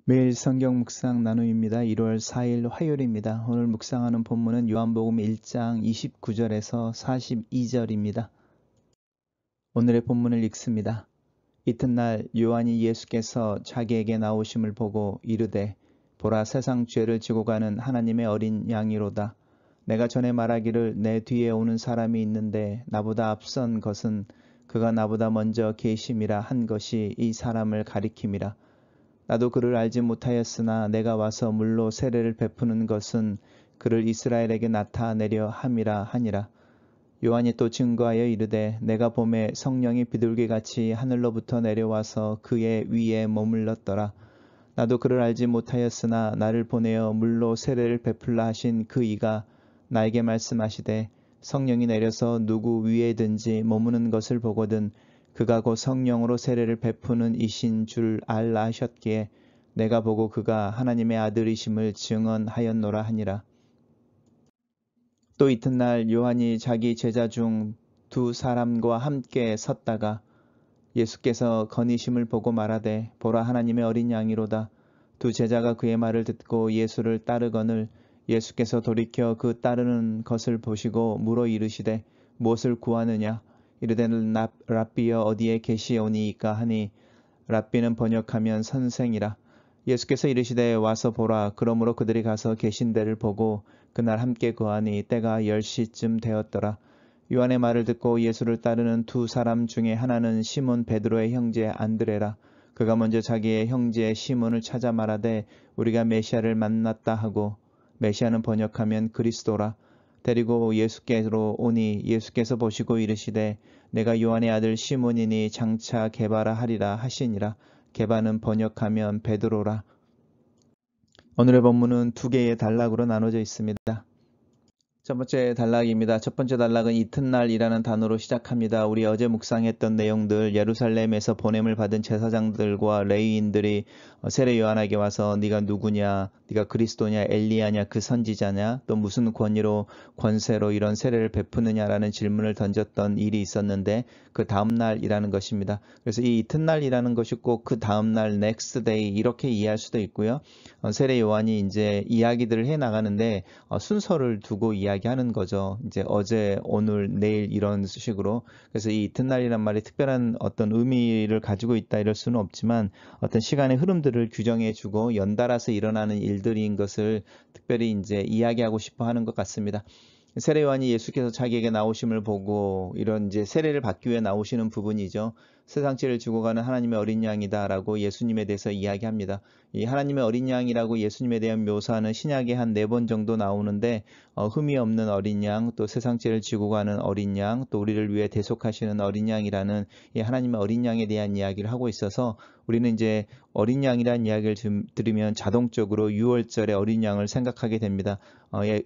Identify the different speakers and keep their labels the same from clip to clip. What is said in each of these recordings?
Speaker 1: 매일 성경 묵상 나눔입니다. 1월 4일 화요일입니다. 오늘 묵상하는 본문은 요한복음 1장 29절에서 42절입니다. 오늘의 본문을 읽습니다. 이튿날 요한이 예수께서 자기에게 나오심을 보고 이르되 보라 세상 죄를 지고 가는 하나님의 어린 양이로다. 내가 전에 말하기를 내 뒤에 오는 사람이 있는데 나보다 앞선 것은 그가 나보다 먼저 계심이라 한 것이 이 사람을 가리킴이라. 나도 그를 알지 못하였으나 내가 와서 물로 세례를 베푸는 것은 그를 이스라엘에게 나타내려 함이라 하니라. 요한이 또 증거하여 이르되 내가 봄에 성령이 비둘기같이 하늘로부터 내려와서 그의 위에 머물렀더라. 나도 그를 알지 못하였으나 나를 보내어 물로 세례를 베풀라 하신 그 이가 나에게 말씀하시되 성령이 내려서 누구 위에든지 머무는 것을 보거든 그가 곧 성령으로 세례를 베푸는 이신 줄 알라 하셨기에 내가 보고 그가 하나님의 아들이심을 증언하였노라 하니라. 또 이튿날 요한이 자기 제자 중 두 사람과 함께 섰다가 예수께서 거니심을 보고 말하되 보라 하나님의 어린 양이로다. 두 제자가 그의 말을 듣고 예수를 따르거늘 예수께서 돌이켜 그 따르는 것을 보시고 물어 이르시되 무엇을 구하느냐. 이르되 랍비여 어디에 계시오니이까 하니 랍비는 번역하면 선생이라. 예수께서 이르시되 와서 보라. 그러므로 그들이 가서 계신 데를 보고 그날 함께 거하니 때가 10시쯤 되었더라. 요한의 말을 듣고 예수를 따르는 두 사람 중에 하나는 시몬 베드로의 형제 안드레라. 그가 먼저 자기의 형제 시몬을 찾아 말하되 우리가 메시아를 만났다 하고, 메시아는 번역하면 그리스도라. 데리고 예수께로 오니 예수께서 보시고 이르시되 내가 요한의 아들 시몬이니 장차 게바라 하리라 하시니라. 게바는 번역하면 베드로라. 오늘의 본문은 두 개의 단락으로 나눠져 있습니다. 첫 번째 단락입니다. 첫 번째 단락은 이튿날이라는 단어로 시작합니다. 우리 어제 묵상했던 내용들, 예루살렘에서 보냄을 받은 제사장들과 레위인들이 세례 요한에게 와서 네가 누구냐, 네가 그리스도냐, 엘리야냐, 그 선지자냐, 또 무슨 권세로 이런 세례를 베푸느냐라는 질문을 던졌던 일이 있었는데 그 다음 날이라는 것입니다. 그래서 이 이튿날이라는 것이 꼭 그 다음 날 next day 이렇게 이해할 수도 있고요. 세례 요한이 이제 이야기들을 해 나가는데 순서를 두고 이야기하는 거죠. 이제 어제, 오늘, 내일 이런 식으로. 그래서 이 이튿날이란 말이 특별한 어떤 의미를 가지고 있다 이럴 수는 없지만 어떤 시간의 흐름들을 규정해주고 연달아서 일어나는 일들인 것을 특별히 이제 이야기하고 싶어 하는 것 같습니다. 세례 요한이 예수께서 자기에게 나오심을 보고 이런 이제 세례를 받기 위해 나오시는 부분이죠. 세상 죄를 지고 가는 하나님의 어린 양이다라고 예수님에 대해서 이야기합니다. 이 하나님의 어린 양이라고 예수님에 대한 묘사는 신약에 한 4번 정도 나오는데 흠이 없는 어린 양, 또 세상 죄를 지고 가는 어린 양, 또 우리를 위해 대속하시는 어린 양이라는 이 하나님의 어린 양에 대한 이야기를 하고 있어서 우리는 이제 어린 양이라는 이야기를 들으면 자동적으로 6월절의 어린 양을 생각하게 됩니다.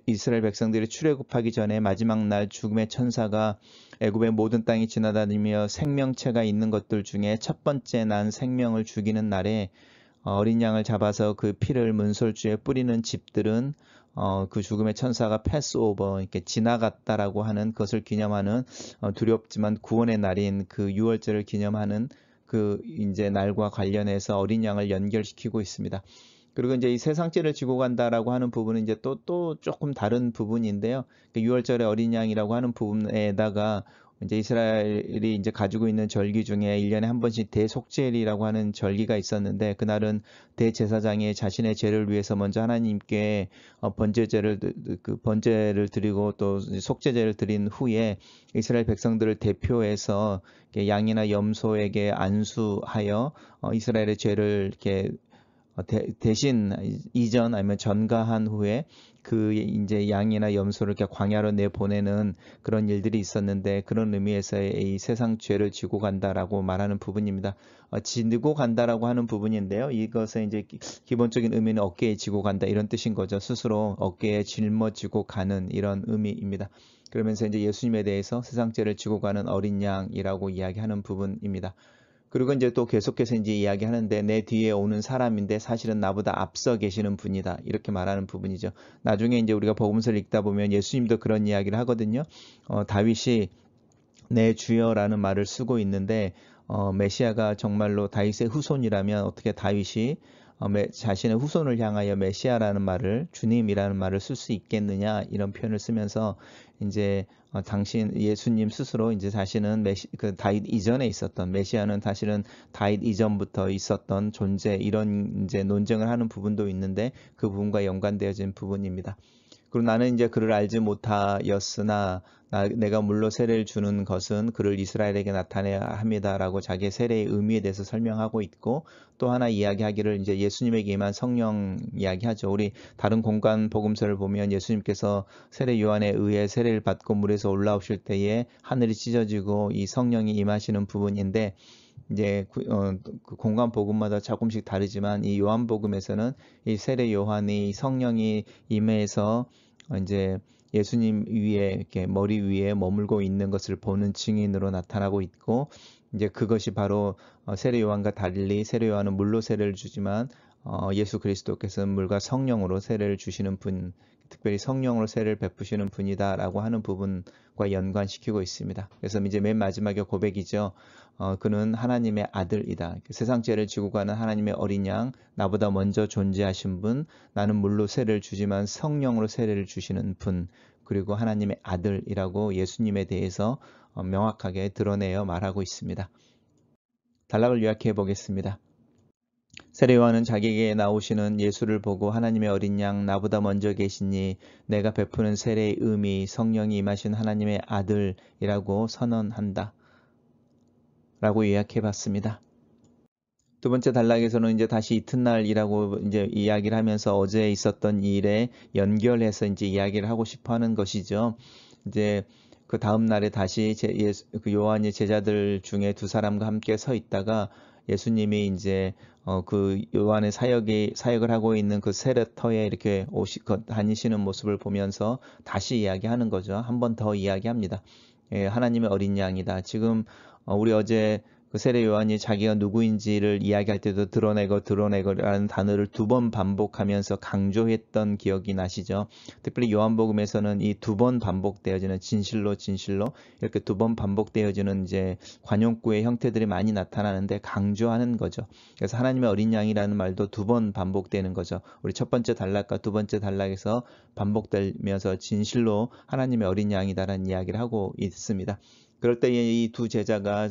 Speaker 1: 이스라엘 백성들이 출애굽하기 전에 마지막 날 죽음의 천사가 애굽의 모든 땅이 지나다니며 생명체가 있는 것들 중에 첫 번째 난 생명을 죽이는 날에 어린 양을 잡아서 그 피를 문설주에 뿌리는 집들은 그 죽음의 천사가 패스오버 이렇게 지나갔다라고 하는 것을 기념하는 두렵지만 구원의 날인 그 6월절을 기념하는 그 이제 날과 관련해서 어린 양을 연결시키고 있습니다. 그리고 이제 이 세상죄를 지고 간다라고 하는 부분은 이제 또 조금 다른 부분인데요. 6월절의 어린 양이라고 하는 부분에다가 이제 이스라엘이 이제 가지고 있는 절기 중에 1년에 한 번씩 대속죄일이라고 하는 절기가 있었는데 그날은 대제사장이 자신의 죄를 위해서 먼저 하나님께 번제를 드리고 또 속죄제를 드린 후에 이스라엘 백성들을 대표해서 양이나 염소에게 안수하여 이스라엘의 죄를 이렇게 대신 이전 아니면 전가한 후에 그 이제 양이나 염소를 이렇게 광야로 내보내는 그런 일들이 있었는데 그런 의미에서의 이 세상 죄를 지고 간다라고 말하는 부분입니다. 지고 간다라고 하는 부분인데요. 이것의 이제 기본적인 의미는 어깨에 지고 간다 이런 뜻인 거죠. 스스로 어깨에 짊어지고 가는 이런 의미입니다. 그러면서 이제 예수님에 대해서 세상 죄를 지고 가는 어린 양이라고 이야기하는 부분입니다. 그리고 이제 또 계속해서 이제 이야기하는데 내 뒤에 오는 사람인데 사실은 나보다 앞서 계시는 분이다. 이렇게 말하는 부분이죠. 나중에 이제 우리가 복음서를 읽다 보면 예수님도 그런 이야기를 하거든요. 다윗이 내 주여라는 말을 쓰고 있는데 메시아가 정말로 다윗의 후손이라면 어떻게 다윗이 자신의 후손을 향하여 메시아라는 말을, 주님이라는 말을 쓸 수 있겠느냐 이런 표현을 쓰면서 이제 당신 예수님 스스로 이제 자신은 그 다윗 이전에 있었던, 메시아는 사실은 다윗 이전부터 있었던 존재, 이런 이제 논쟁을 하는 부분도 있는데 그 부분과 연관되어진 부분입니다. 그리고 나는 이제 그를 알지 못하였으나 내가 물로 세례를 주는 것은 그를 이스라엘에게 나타내야 합니다라고 자기의 세례의 의미에 대해서 설명하고 있고, 또 하나 이야기하기를 이제 예수님에게 임한 성령 이야기하죠. 우리 다른 공간 복음서를 보면 예수님께서 세례 요한에 의해 세례를 받고 물에서 올라오실 때에 하늘이 찢어지고 이 성령이 임하시는 부분인데, 이제 그 공간 복음마다 조금씩 다르지만 이 요한복음에서는 이 세례 요한이 성령이 임해서 이제 예수님 위에 이렇게 머리 위에 머물고 있는 것을 보는 증인으로 나타나고 있고, 이제 그것이 바로 세례 요한과 달리 세례 요한은 물로 세례를 주지만 예수 그리스도께서는 물과 성령으로 세례를 주시는 분, 특별히 성령으로 세례를 베푸시는 분이다라고 하는 부분과 연관시키고 있습니다. 그래서 이제 맨 마지막에 고백이죠. 그는 하나님의 아들이다. 세상 죄를 지고 가는 하나님의 어린 양, 나보다 먼저 존재하신 분, 나는 물로 세례를 주지만 성령으로 세례를 주시는 분, 그리고 하나님의 아들이라고 예수님에 대해서 명확하게 드러내어 말하고 있습니다. 단락을 요약해 보겠습니다. 세례 요한은 자기에게 나오시는 예수를 보고 하나님의 어린 양, 나보다 먼저 계시니 내가 베푸는 세례의 의미, 성령이 임하신 하나님의 아들이라고 선언한다 라고 요약해 봤습니다. 두 번째 단락에서는 이제 다시 이튿날이라고 이제 이야기를 하면서 어제 있었던 일에 연결해서 이제 이야기를 하고 싶어 하는 것이죠. 이제 그 다음 날에 다시 그 요한이 제자들 중에 두 사람과 함께 서 있다가 예수님이 이제 그 요한의 사역을 하고 있는 그 세례터에 이렇게 다니시는 모습을 보면서 다시 이야기하는 거죠. 한 번 더 이야기합니다. 예, 하나님의 어린 양이다. 지금 우리 어제 그 세례 요한이 자기가 누구인지를 이야기할 때도 드러내고라는 단어를 두 번 반복하면서 강조했던 기억이 나시죠? 특별히 요한복음에서는 이 두 번 반복되어지는 진실로 이렇게 두 번 반복되어지는 이제 관용구의 형태들이 많이 나타나는데 강조하는 거죠. 그래서 하나님의 어린 양이라는 말도 두 번 반복되는 거죠. 우리 첫 번째 단락과 두 번째 단락에서 반복되면서 진실로 하나님의 어린 양이다라는 이야기를 하고 있습니다. 그럴 때에 이 두 제자가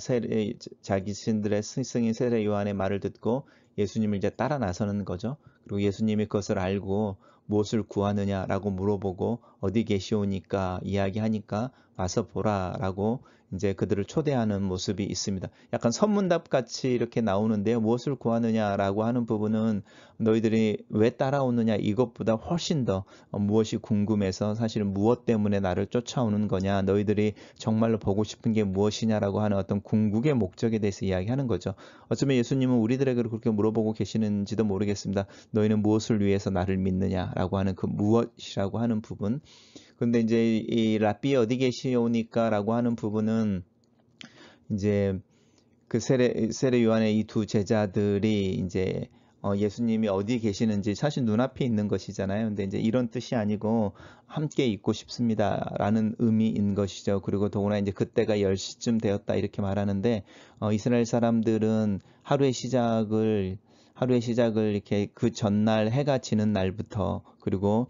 Speaker 1: 자기 신들의 스승인 세례 요한의 말을 듣고 예수님을 이제 따라 나서는 거죠. 그리고 예수님이 그것을 알고 무엇을 구하느냐라고 물어보고 어디 계시오니까 이야기하니까 와서 보라라고 이제 그들을 초대하는 모습이 있습니다. 약간 선문답 같이 이렇게 나오는데요. 무엇을 구하느냐라고 하는 부분은 너희들이 왜 따라오느냐 이것보다 훨씬 더 무엇이 궁금해서 사실은 무엇 때문에 나를 쫓아오는 거냐, 너희들이 정말로 보고 싶은 게 무엇이냐라고 하는 어떤 궁극의 목적에 대해서 이야기하는 거죠. 어쩌면 예수님은 우리들에게 그렇게 물어보고 계시는지도 모르겠습니다. 너희는 무엇을 위해서 나를 믿느냐라고 하는 그 무엇이라고 하는 부분. 근데 이제 이 라삐 어디 계시오니까라고 하는 부분은 이제 그 세례 요한의 이 두 제자들이 이제 예수님이 어디 계시는지 사실 눈앞에 있는 것이잖아요. 근데 이제 이런 뜻이 아니고 함께 있고 싶습니다라는 의미인 것이죠. 그리고 더구나 이제 그때가 10시쯤 되었다 이렇게 말하는데 이스라엘 사람들은 하루의 시작을 이렇게 그 전날 해가 지는 날부터 그리고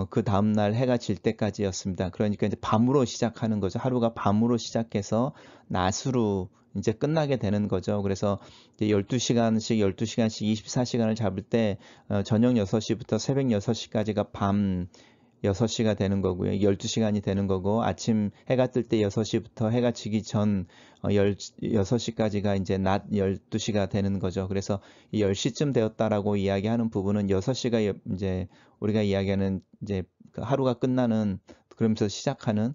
Speaker 1: 그 다음날 해가 질 때까지였습니다. 그러니까 이제 밤으로 시작하는 거죠. 하루가 밤으로 시작해서 낮으로 이제 끝나게 되는 거죠. 그래서 이제 12시간씩 24시간을 잡을 때 저녁 6시부터 새벽 6시까지가 밤 6시가 되는 거고요. 12시간이 되는 거고, 아침 해가 뜰 때 6시부터 해가 지기 전 6시까지가 이제 낮 12시가 되는 거죠. 그래서 이 10시쯤 되었다라고 이야기하는 부분은 6시가 이제 우리가 이야기하는 이제 하루가 끝나는, 그러면서 시작하는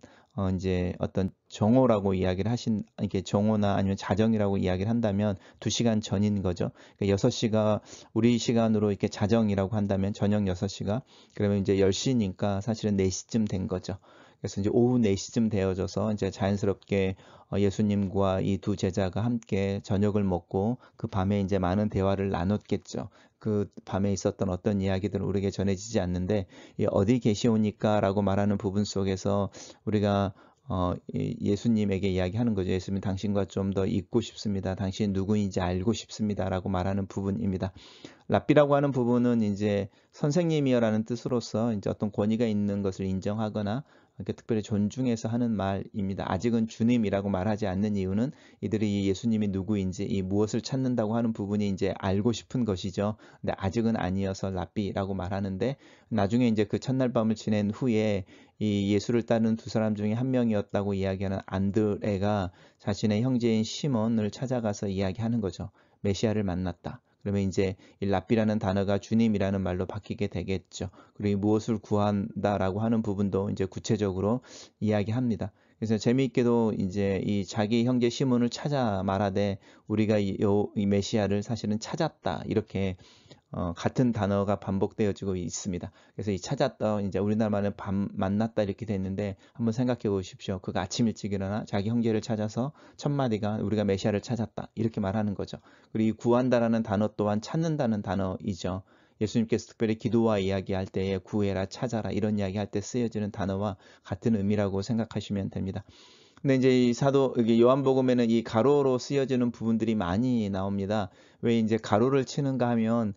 Speaker 1: 이제 어떤 정오라고 이야기를 이렇게 정오나 아니면 자정이라고 이야기를 한다면 2시간 전인 거죠. 그러니까 6시가 우리 시간으로 이렇게 자정이라고 한다면 저녁 6시가, 그러면 이제 10시니까 사실은 4시쯤 된 거죠. 그래서 이제 오후 4시쯤 되어져서 이제 자연스럽게 예수님과 이 두 제자가 함께 저녁을 먹고 그 밤에 이제 많은 대화를 나눴겠죠. 그 밤에 있었던 어떤 이야기들은 우리에게 전해지지 않는데, 어디 계시오니까라고 말하는 부분 속에서 우리가 예수님에게 이야기하는 거죠. 예수님, 당신과 좀 더 있고 싶습니다. 당신이 누구인지 알고 싶습니다라고 말하는 부분입니다. 랍비라고 하는 부분은 이제 선생님이여라는 뜻으로서 이제 어떤 권위가 있는 것을 인정하거나 이렇게 특별히 존중해서 하는 말입니다. 아직은 주님이라고 말하지 않는 이유는 이들이 예수님이 누구인지 이 무엇을 찾는다고 하는 부분이 이제 알고 싶은 것이죠. 근데 아직은 아니어서 랍비라고 말하는데 나중에 이제 그 첫날 밤을 지낸 후에 이 예수를 따르는 두 사람 중에 한 명이었다고 이야기하는 안드레가 자신의 형제인 시몬을 찾아가서 이야기하는 거죠. 메시아를 만났다. 그러면 이제 이 랍비라는 단어가 주님이라는 말로 바뀌게 되겠죠. 그리고 무엇을 구한다라고 하는 부분도 이제 구체적으로 이야기합니다. 그래서 재미있게도 이제 이 자기 형제 시몬을 찾아 말하되 우리가 이 메시아를 사실은 찾았다. 이렇게 같은 단어가 반복되어지고 있습니다. 그래서 이 찾았다, 이제 우리나라 말은 만났다 이렇게 됐는데 한번 생각해 보십시오. 그가 아침 일찍 일어나 자기 형제를 찾아서 첫 마디가 우리가 메시아를 찾았다 이렇게 말하는 거죠. 그리고 이 구한다라는 단어 또한 찾는다는 단어이죠. 예수님께서 특별히 기도와 이야기할 때에 구해라, 찾아라 이런 이야기할 때 쓰여지는 단어와 같은 의미라고 생각하시면 됩니다. 근데 이제 이 사도 여기 요한복음에는 이 가로로 쓰여지는 부분들이 많이 나옵니다. 왜 이제 가로를 치는가 하면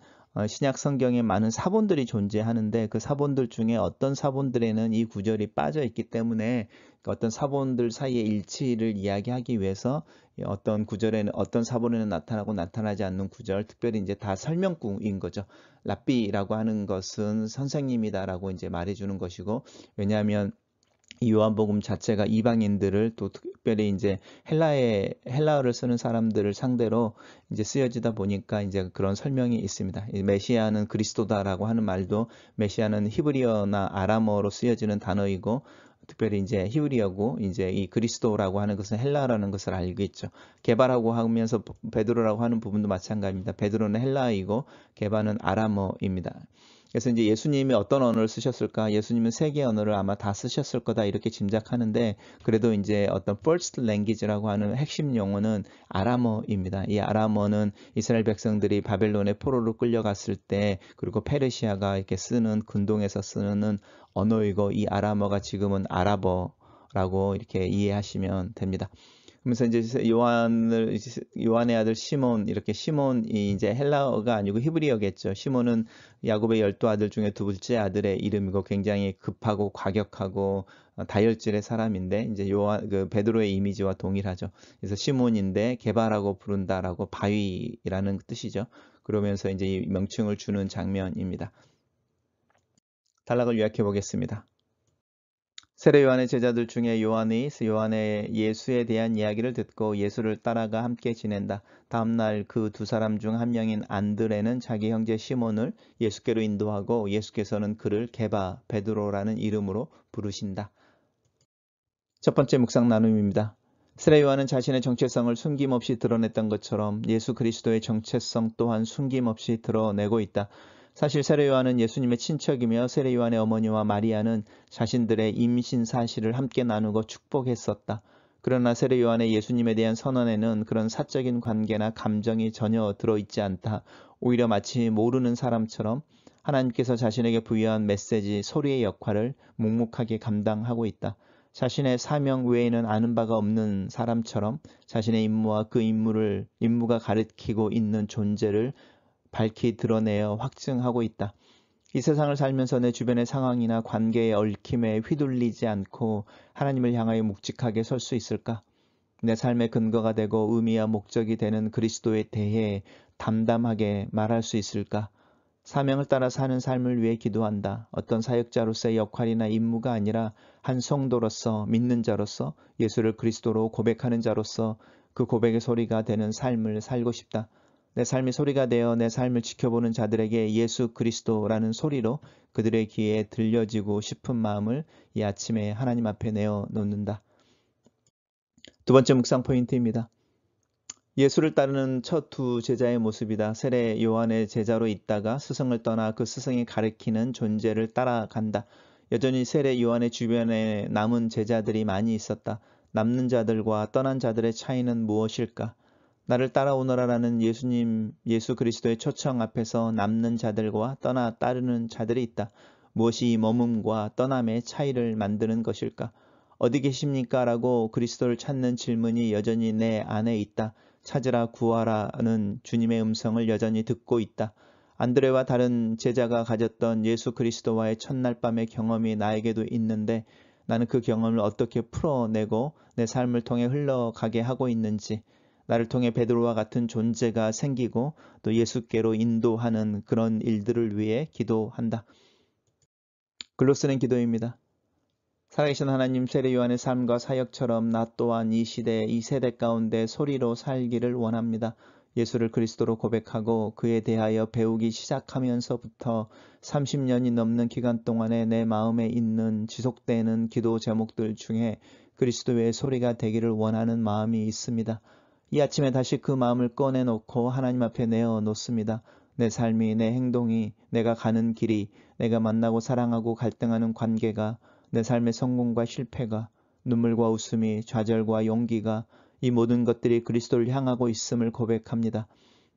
Speaker 1: 신약 성경에 많은 사본들이 존재하는데 그 사본들 중에 어떤 사본들에는 이 구절이 빠져 있기 때문에 어떤 사본들 사이의 일치를 이야기하기 위해서 어떤 구절에는 어떤 사본에는 나타나고 나타나지 않는 구절, 특별히 이제 다 설명구인 거죠. 랍비라고 하는 것은 선생님이다라고 이제 말해주는 것이고, 왜냐하면 이 요한복음 자체가 이방인들을 또 특별히 이제 헬라어를 쓰는 사람들을 상대로 이제 쓰여지다 보니까 이제 그런 설명이 있습니다. 메시아는 그리스도다라고 하는 말도 메시아는 히브리어나 아람어로 쓰여지는 단어이고 특별히 이제 히브리어고 이제 이 그리스도라고 하는 것은 헬라어라는 것을 알겠죠. 게바라고 하면서 베드로라고 하는 부분도 마찬가지입니다. 베드로는 헬라어이고 게바는 아람어입니다. 그래서 이제 예수님이 어떤 언어를 쓰셨을까? 예수님은 세계 언어를 아마 다 쓰셨을 거다 이렇게 짐작하는데 그래도 이제 어떤 first language라고 하는 핵심 용어는 아람어입니다. 이 아람어는 이스라엘 백성들이 바벨론의 포로로 끌려갔을 때 그리고 페르시아가 이렇게 쓰는 근동에서 쓰는 언어이고 이 아람어가 지금은 아랍어라고 이렇게 이해하시면 됩니다. 그러면서 이제 요한의 아들 시몬, 이렇게 시몬이 이제 헬라어가 아니고 히브리어겠죠. 시몬은 야곱의 12 아들 중에 두 번째 아들의 이름이고 굉장히 급하고 과격하고 다혈질의 사람인데 이제 그 베드로의 이미지와 동일하죠. 그래서 시몬인데 게바라고 부른다라고 바위라는 뜻이죠. 그러면서 이제 이 명칭을 주는 장면입니다. 단락을 요약해 보겠습니다. 세례 요한의 제자들 중에 요한의 예수에 대한 이야기를 듣고 예수를 따라가 함께 지낸다. 다음날 그 두 사람 중 한 명인 안드레는 자기 형제 시몬을 예수께로 인도하고 예수께서는 그를 게바 베드로라는 이름으로 부르신다. 첫 번째 묵상 나눔입니다. 세례 요한은 자신의 정체성을 숨김없이 드러냈던 것처럼 예수 그리스도의 정체성 또한 숨김없이 드러내고 있다. 사실 세례 요한은 예수님의 친척이며 세례 요한의 어머니와 마리아는 자신들의 임신 사실을 함께 나누고 축복했었다. 그러나 세례 요한의 예수님에 대한 선언에는 그런 사적인 관계나 감정이 전혀 들어있지 않다. 오히려 마치 모르는 사람처럼 하나님께서 자신에게 부여한 메시지, 소리의 역할을 묵묵하게 감당하고 있다. 자신의 사명 외에는 아는 바가 없는 사람처럼 자신의 임무와 그 임무가 가리키고 있는 존재를 밝히 드러내어 확증하고 있다. 이 세상을 살면서 내 주변의 상황이나 관계의 얽힘에 휘둘리지 않고 하나님을 향하여 묵직하게 설 수 있을까? 내 삶의 근거가 되고 의미와 목적이 되는 그리스도에 대해 담담하게 말할 수 있을까? 사명을 따라 사는 삶을 위해 기도한다. 어떤 사역자로서의 역할이나 임무가 아니라 한 성도로서 믿는 자로서 예수를 그리스도로 고백하는 자로서 그 고백의 소리가 되는 삶을 살고 싶다. 내 삶이 소리가 되어 내 삶을 지켜보는 자들에게 예수 그리스도라는 소리로 그들의 귀에 들려지고 싶은 마음을 이 아침에 하나님 앞에 내어놓는다. 두 번째 묵상 포인트입니다. 예수를 따르는 첫 두 제자의 모습이다. 세례 요한의 제자로 있다가 스승을 떠나 그 스승이 가리키는 존재를 따라간다. 여전히 세례 요한의 주변에 남은 제자들이 많이 있었다. 남는 자들과 떠난 자들의 차이는 무엇일까? 나를 따라오너라라는 예수 그리스도의 초청 앞에서 남는 자들과 떠나 따르는 자들이 있다. 무엇이 이 머뭅과 떠남의 차이를 만드는 것일까? 어디 계십니까? 라고 그리스도를 찾는 질문이 여전히 내 안에 있다. 찾으라 구하라는 주님의 음성을 여전히 듣고 있다. 안드레와 다른 제자가 가졌던 예수 그리스도와의 첫날 밤의 경험이 나에게도 있는데 나는 그 경험을 어떻게 풀어내고 내 삶을 통해 흘러가게 하고 있는지, 나를 통해 베드로와 같은 존재가 생기고 또 예수께로 인도하는 그런 일들을 위해 기도한다. 글로 쓰는 기도입니다. 살아계신 하나님, 세례 요한의 삶과 사역처럼 나 또한 이 시대, 이 세대 가운데 소리로 살기를 원합니다. 예수를 그리스도로 고백하고 그에 대하여 배우기 시작하면서부터 30년이 넘는 기간 동안에 내 마음에 있는 지속되는 기도 제목들 중에 그리스도의 소리가 되기를 원하는 마음이 있습니다. 이 아침에 다시 그 마음을 꺼내놓고 하나님 앞에 내어놓습니다. 내 삶이, 내 행동이, 내가 가는 길이, 내가 만나고 사랑하고 갈등하는 관계가, 내 삶의 성공과 실패가, 눈물과 웃음이, 좌절과 용기가, 이 모든 것들이 그리스도를 향하고 있음을 고백합니다.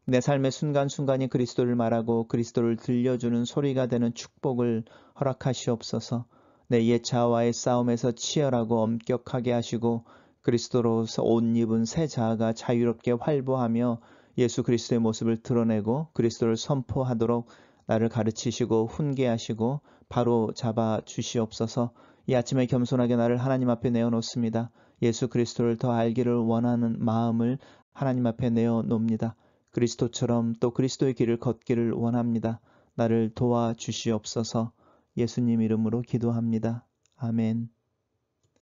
Speaker 1: 내 삶의 순간순간이 그리스도를 말하고 그리스도를 들려주는 소리가 되는 축복을 허락하시옵소서. 내 옛 자아와의 싸움에서 치열하고 엄격하게 하시고 그리스도로서 옷 입은 새 자아가 자유롭게 활보하며 예수 그리스도의 모습을 드러내고 그리스도를 선포하도록 나를 가르치시고 훈계하시고 바로 잡아 주시옵소서. 이 아침에 겸손하게 나를 하나님 앞에 내어놓습니다. 예수 그리스도를 더 알기를 원하는 마음을 하나님 앞에 내어놓습니다. 그리스도처럼 또 그리스도의 길을 걷기를 원합니다. 나를 도와주시옵소서. 예수님 이름으로 기도합니다. 아멘.